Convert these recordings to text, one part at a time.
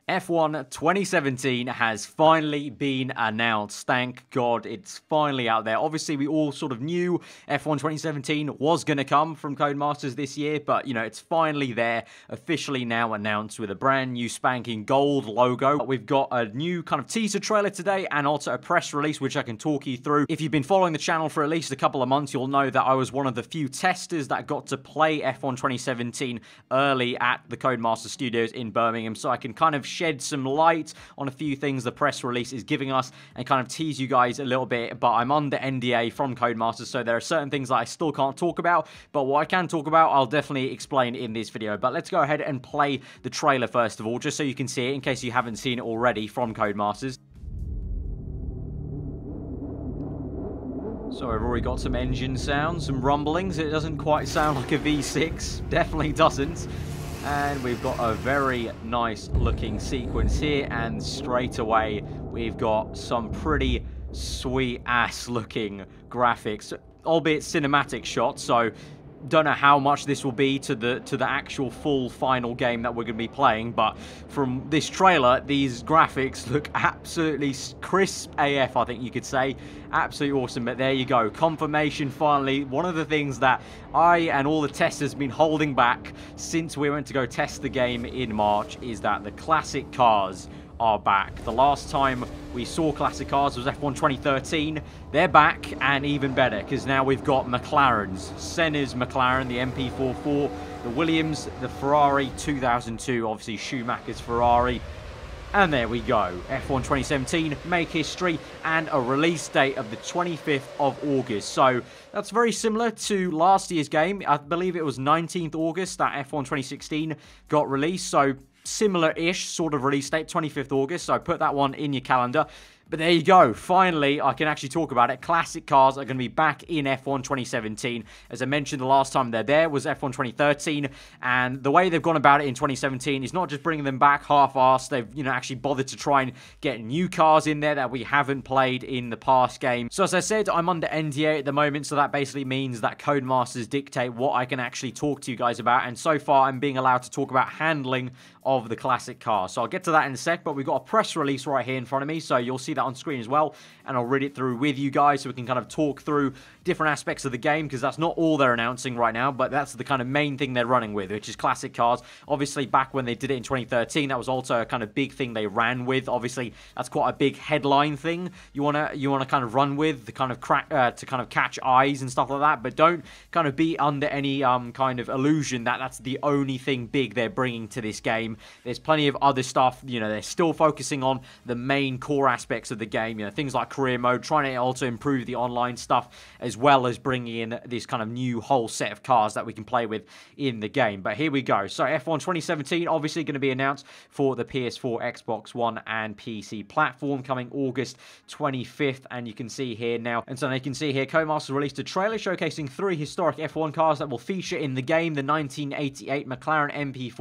F1 2017 has finally been announced. Thank God it's finally out there. Obviously, we all sort of knew F1 2017 was going to come from Codemasters this year, but, you know, it's finally there, officially now announced with a brand new spanking gold logo. We've got a new kind of teaser trailer today and also a press release, which I can talk you through. If you've been following the channel for at least a couple of months, you'll know that I was one of the few testers that got to play F1 2017 early at the Codemasters Studios in Birmingham, so I can kind of shed some light on a few things the press release is giving us and kind of tease you guys a little bit. But I'm under NDA from Codemasters, so there are certain things that I still can't talk about, but what I can talk about I'll definitely explain in this video. But let's go ahead and play the trailer first of all, just so you can see it in case you haven't seen it already from Codemasters. So I've already got some engine sounds, some rumblings. It doesn't quite sound like a V6, definitely doesn't. And we've got a very nice looking sequence here, and straight away we've got some pretty sweet ass looking graphics, albeit cinematic shots, so don't know how much this will be to the actual full final game that we're going to be playing, but from this trailer, these graphics look absolutely crisp AF, I think you could say. Absolutely awesome. But there you go, confirmation finally. One of the things that I and all the testers have been holding back since we went to go test the game in March is that the classic cars are back. The last time we saw classic cars was F1 2013. They're back, and even better, because now we've got McLarens. Senna's McLaren, the MP4, the Williams, the Ferrari 2002, obviously Schumacher's Ferrari. And there we go, F1 2017, make history, and a release date of the 25th of August. So that's very similar to last year's game. I believe it was 19th August that F1 2016 got released. So similar-ish sort of release date, 25th August. So put that one in your calendar. But there you go. Finally, I can actually talk about it. Classic cars are going to be back in F1 2017. As I mentioned, the last time they're there was F1 2013. And the way they've gone about it in 2017 is not just bringing them back half-assed. They've, you know, actually bothered to try and get new cars in there that we haven't played in the past game. So as I said, I'm under NDA at the moment. So that basically means that Codemasters dictate what I can actually talk to you guys about. And so far, I'm being allowed to talk about handling of the classic car. So I'll get to that in a sec, but we've got a press release right here in front of me, so you'll see that on screen as well, and I'll read it through with you guys so we can kind of talk through different aspects of the game, because that's not all they're announcing right now, but that's the kind of main thing they're running with, which is classic cars. Obviously, back when they did it in 2013, that was also a kind of big thing they ran with. Obviously, that's quite a big headline thing you wanna kind of run with, the kind of to kind of catch eyes and stuff like that, but don't kind of be under any kind of illusion that that's the only thing big they're bringing to this game. There's plenty of other stuff. You know, they're still focusing on the main core aspects of the game, you know, things like career mode, trying to also improve the online stuff, as well as bringing in this kind of new whole set of cars that we can play with in the game. But here we go. So F1 2017 obviously going to be announced for the PS4, Xbox One, and PC platform coming August 25th, and you can see here now. And so you can see here, Codemasters released a trailer showcasing 3 historic F1 cars that will feature in the game: the 1988 Mclaren MP4,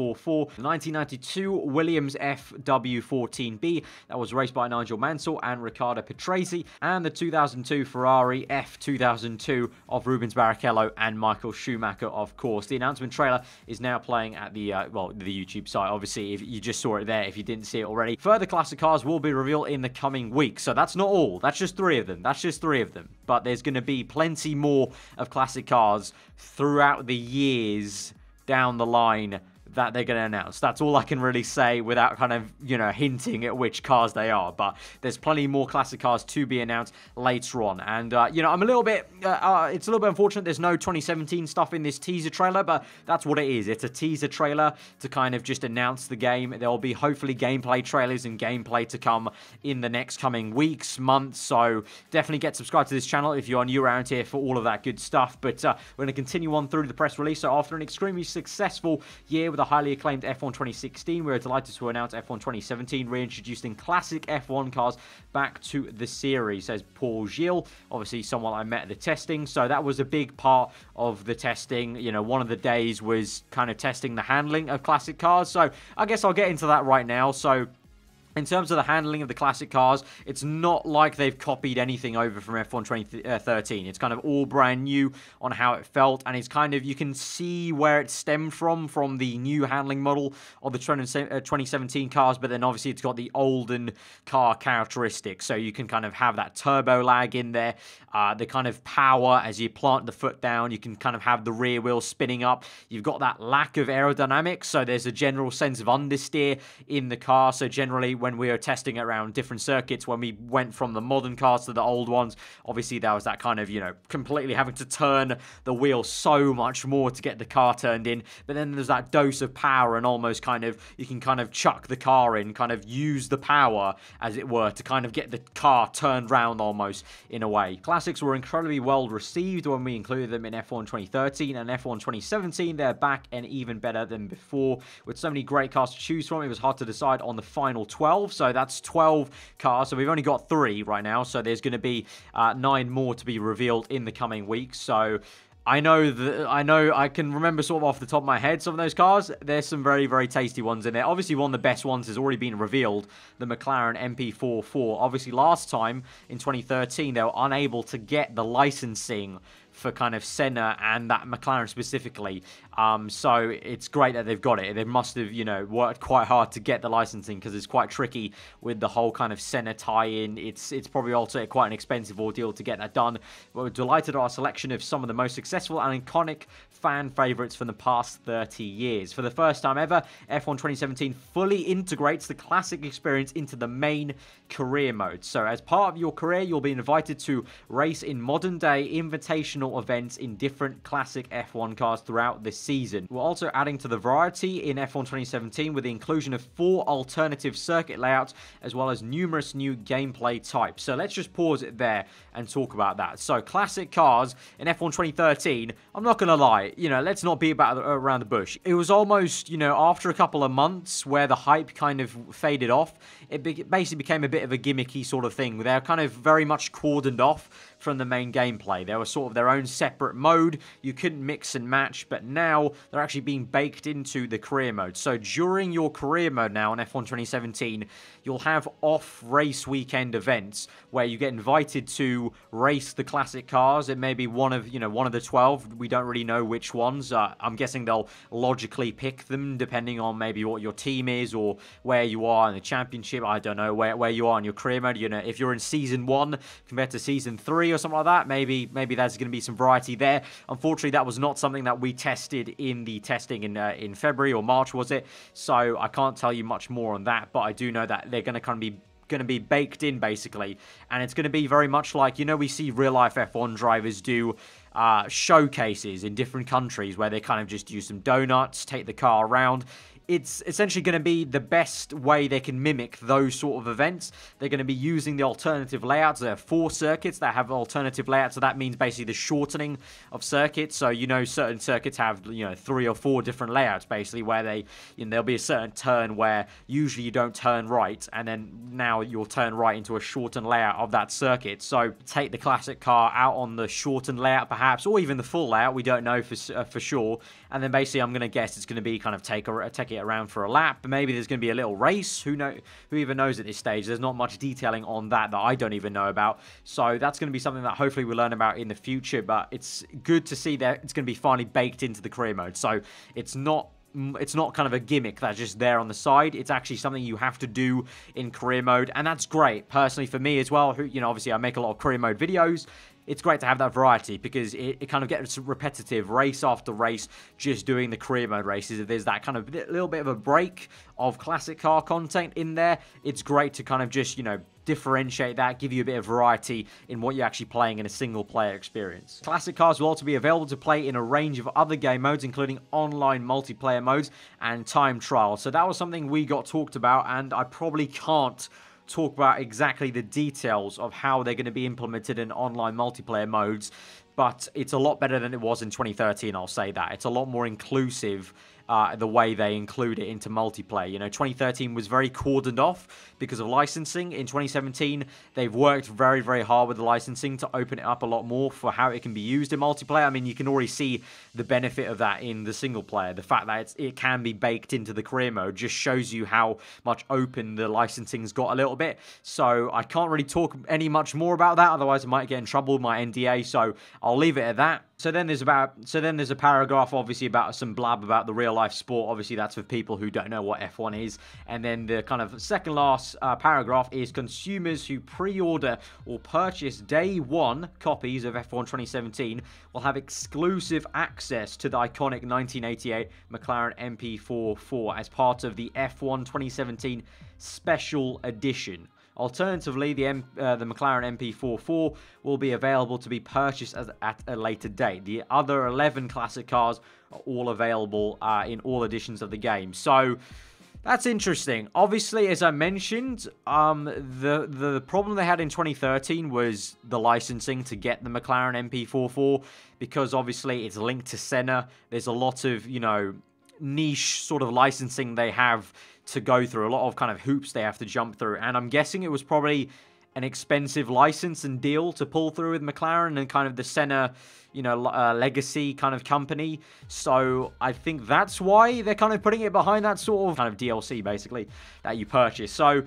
the 1992 Williams FW14B that was raced by Nigel Mansell and Riccardo Patrese, and the 2002 Ferrari F2002 of Rubens Barrichello and Michael Schumacher, of course. The announcement trailer is now playing at the the YouTube site. Obviously, if you just saw it there, if you didn't see it already. Further classic cars will be revealed in the coming weeks. So that's not all. That's just 3 of them. That's just 3 of them. But there's going to be plenty more of classic cars throughout the years down the line that they're going to announce. That's all I can really say without kind of, you know, hinting at which cars they are. But there's plenty more classic cars to be announced later on. And, you know, I'm a little bit, it's a little bit unfortunate there's no 2017 stuff in this teaser trailer, but that's what it is. It's a teaser trailer to kind of just announce the game. There will be hopefully gameplay trailers and gameplay to come in the next coming weeks, months. So definitely get subscribed to this channel if you are new around here for all of that good stuff. But we're going to continue on through the press release. So after an extremely successful year with a highly acclaimed F1 2016, we're delighted to announce F1 2017 reintroducing classic F1 cars back to the series, says Paul Gilles, obviously someone I met at the testing. So that was a big part of the testing. You know, one of the days was kind of testing the handling of classic cars. So I guess I'll get into that right now. So In terms of the handling of the classic cars, it's not like they've copied anything over from F1 2013. It's kind of all brand new on how it felt, and it's kind of, you can see where it stemmed from the new handling model of the 2017 cars, but then obviously it's got the olden car characteristics, so you can kind of have that turbo lag in there, the kind of power as you plant the foot down, you can kind of have the rear wheel spinning up, you've got that lack of aerodynamics, so there's a general sense of understeer in the car, so generally when we were testing around different circuits, when we went from the modern cars to the old ones, obviously there was that kind of, you know, completely having to turn the wheel so much more to get the car turned in, but then there's that dose of power and almost kind of, you can kind of chuck the car in, kind of use the power, as it were, to kind of get the car turned round almost, in a way. Classics were incredibly well received when we included them in F1 2013, and F1 2017, they're back and even better than before. With so many great cars to choose from, it was hard to decide on the final 12, so that's 12 cars, so we've only got 3 right now, so there's going to be 9 more to be revealed in the coming weeks, so I I can remember sort of off the top of my head some of those cars. There's some very, very tasty ones in there. Obviously, one of the best ones has already been revealed, the Mclaren MP4. Obviously, last time in 2013, they were unable to get the licensing for kind of Senna and that McLaren specifically. So it's great that they've got it. They must have, you know, worked quite hard to get the licensing because it's quite tricky with the whole kind of Senna tie-in. It's probably also quite an expensive ordeal to get that done. But we're delighted at our selection of some of the most successful and iconic fan favourites from the past 30 years. For the first time ever, F1 2017 fully integrates the classic experience into the main career mode. So as part of your career, you'll be invited to race in modern-day invitational events in different classic F1 cars throughout this season. We're also adding to the variety in F1 2017 with the inclusion of 4 alternative circuit layouts as well as numerous new gameplay types. So let's just pause it there and talk about that. So classic cars in F1 2013, I'm not gonna lie, you know, let's not be around the bush. It was almost, you know, after a couple of months where the hype kind of faded off, it basically became a bit of a gimmicky sort of thing. They're kind of very much cordoned off from the main gameplay. They were sort of their own separate mode. You couldn't mix and match, but now they're actually being baked into the career mode. So during your career mode now in F1 2017, you'll have off-race weekend events where you get invited to race the classic cars. It may be one of the 12. We don't really know which ones. I'm guessing they'll logically pick them depending on maybe what your team is or where you are in the championship. I don't know where you are in your career mode. You know, if you're in season 1 compared to season 3 or something like that, maybe there's going to be some variety there. Unfortunately, that was not something that we tested in the testing in February or March, was it? So I can't tell you much more on that, but I do know that they're going to kind of be baked in basically, and it's going to be very much like, you know, we see real life F1 drivers do showcases in different countries where they kind of just use some donuts, take the car around. It's essentially going to be the best way they can mimic those sort of events. They're going to be using the alternative layouts. There are 4 circuits that have alternative layouts, so that means basically the shortening of circuits. So, you know, certain circuits have, you know, 3 or 4 different layouts basically where they, you know, there'll be a certain turn where usually you don't turn right, and then now you'll turn right into a shortened layout of that circuit. So take the classic car out on the shortened layout perhaps, or even the full layout, we don't know for sure, and then basically I'm going to guess it's going to be kind of take it around for a lap. Maybe there's going to be a little race. Who even knows at this stage? There's not much detailing on that I don't even know about. So that's going to be something that hopefully we'll learn about in the future. But it's good to see that it's going to be finally baked into the career mode. So it's not kind of a gimmick that's just there on the side. It's actually something you have to do in career mode, and that's great. Personally, for me as well, who, you know, obviously I make a lot of career mode videos. It's great to have that variety because it kind of gets repetitive race after race just doing the career mode races. If there's that kind of little bit of a break of classic car content in there, it's great to kind of just, you know, differentiate that, give you a bit of variety in what you're actually playing in a single player experience. Classic cars will also be available to play in a range of other game modes, including online multiplayer modes and time trials. So that was something we got talked about, and I probably can't talk about exactly the details of how they're going to be implemented in online multiplayer modes but it's a lot better than it was in 2013, I'll say that. It's a lot more inclusive, the way they include it into multiplayer. You know, 2013 was very cordoned off because of licensing. In 2017, they've worked very, very hard with the licensing to open it up a lot more for how it can be used in multiplayer. I mean, you can already see the benefit of that in the single player. The fact that it can be baked into the career mode just shows you how much open the licensing's got a little bit. So I can't really talk any much more about that, otherwise I might get in trouble with my NDA, so I'll leave it at that. So then there's a paragraph, obviously, about some blab about the real life sport. Obviously, that's for people who don't know what F1 is. And then the kind of second last paragraph is consumers who pre-order or purchase day one copies of F1 2017 will have exclusive access to the iconic 1988 McLaren MP4 as part of the F1 2017 Special Edition. Alternatively, the McLaren MP4 will be available to be purchased at a later date. The other 11 classic cars are all available in all editions of the game. So that's interesting. Obviously, as I mentioned, the problem they had in 2013 was the licensing to get the McLaren MP4 because obviously it's linked to Senna. There's a lot of, you know, niche sort of licensing they have to go through, a lot of kind of hoops they have to jump through, and I'm guessing it was probably an expensive license and deal to pull through with McLaren and kind of the Senna, you know, legacy kind of company. So I think that's why they're kind of putting it behind that sort of kind of DLC basically that you purchase. So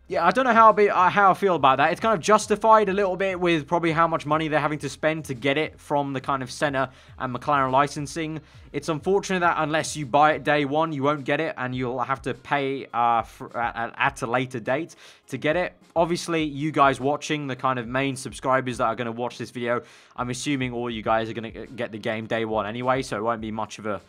yeah, I don't know how I feel about that. It's kind of justified a little bit with probably how much money they're having to spend to get it from the kind of Senna and McLaren licensing. It's unfortunate that unless you buy it day one, you won't get it, and you'll have to pay at a later date to get it. Obviously, you guys watching, the kind of main subscribers that are going to watch this video, I'm assuming all you guys are going to get the game day one anyway, so it won't be much of a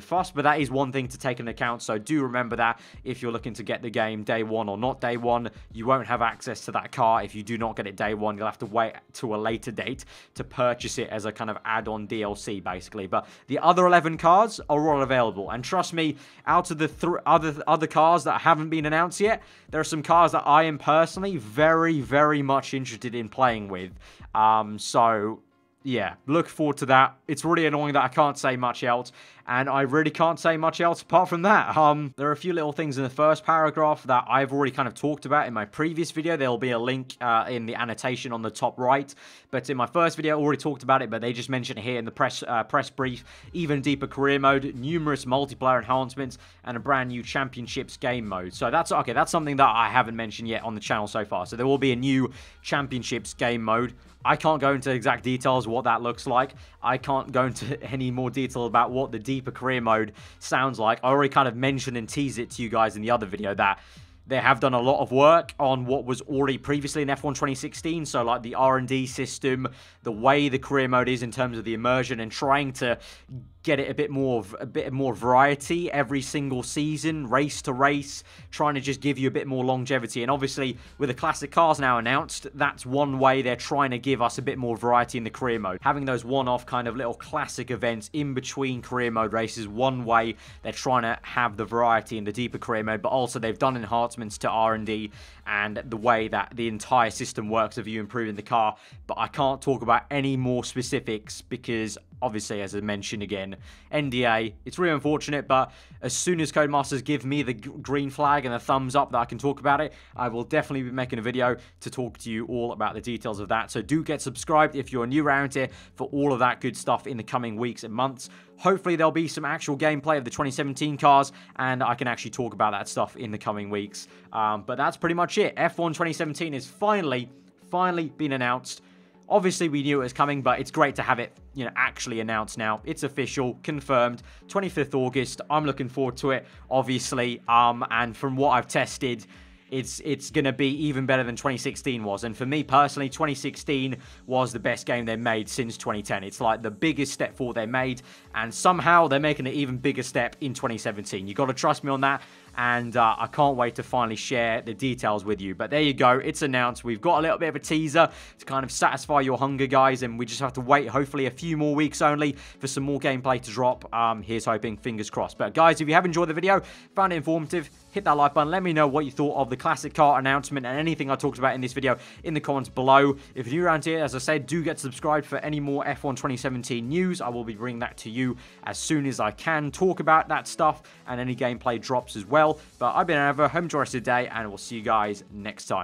fuss, but that is one thing to take into account. So do remember that if you're looking to get the game day one or not day one, you won't have access to that car. If you do not get it day one, you'll have to wait to a later date to purchase it as a kind of add-on DLC basically. But the other 11 cars are all available, and trust me, out of the other cars that haven't been announced yet, there are some cars that I am personally very, very much interested in playing with. So yeah, look forward to that. It's really annoying that I can't say much else, and I really can't say much else apart from that. There are a few little things in the first paragraph that I've already kind of talked about in my previous video. There'll be a link in the annotation on the top right, but in my first video I already talked about it, but they just mentioned it here in the press brief. Even deeper career mode, numerous multiplayer enhancements, and a brand new championships game mode. So that's okay, that's something that I haven't mentioned yet on the channel so far. So there will be a new championships game mode. I can't go into exact details what that looks like. I can't go into any more detail about what the deeper career mode sounds like. I already kind of mentioned and teased it to you guys in the other video that they have done a lot of work on what was already previously in F1 2016. So like the R&D system, the way the career mode is in terms of the immersion, and trying to get it a bit more variety every single season, race to race, trying to just give you a bit more longevity. And obviously with the classic cars now announced, that's one way they're trying to give us a bit more variety in the career mode. Having those one-off kind of little classic events in between career mode races, one way they're trying to have the variety in the deeper career mode. But also they've done enhancements to R&D and the way that the entire system works of you improving the car. But I can't talk about any more specifics because obviously, as I mentioned again, NDA, it's really unfortunate, but as soon as Codemasters give me the green flag and a thumbs up that I can talk about it, I will definitely be making a video to talk to you all about the details of that. So do get subscribed if you're new around here for all of that good stuff in the coming weeks and months. Hopefully there'll be some actual gameplay of the 2017 cars, and I can actually talk about that stuff in the coming weeks. But that's pretty much it. F1 2017 is finally been announced. Obviously, we knew it was coming, but it's great to have it, you know, actually announced now. It's official, confirmed, 25th August. I'm looking forward to it, obviously. And from what I've tested, it's going to be even better than 2016 was. And for me personally, 2016 was the best game they made since 2010. It's like the biggest step forward they made, and somehow they're making an even bigger step in 2017. You got to trust me on that. and I can't wait to finally share the details with you. But there you go, it's announced. We've got a little bit of a teaser to kind of satisfy your hunger, guys, and we just have to wait, hopefully a few more weeks only, for some more gameplay to drop. Here's hoping, fingers crossed. But guys, if you have enjoyed the video, found it informative, hit that like button. Let me know what you thought of the classic car announcement and anything I talked about in this video in the comments below. If you're new around here, as I said, do get subscribed for any more F1 2017 news. I will be bringing that to you as soon as I can, talk about that stuff and any gameplay drops as well. But I've been Aarava, hope you enjoy the rest of the day, and we'll see you guys next time.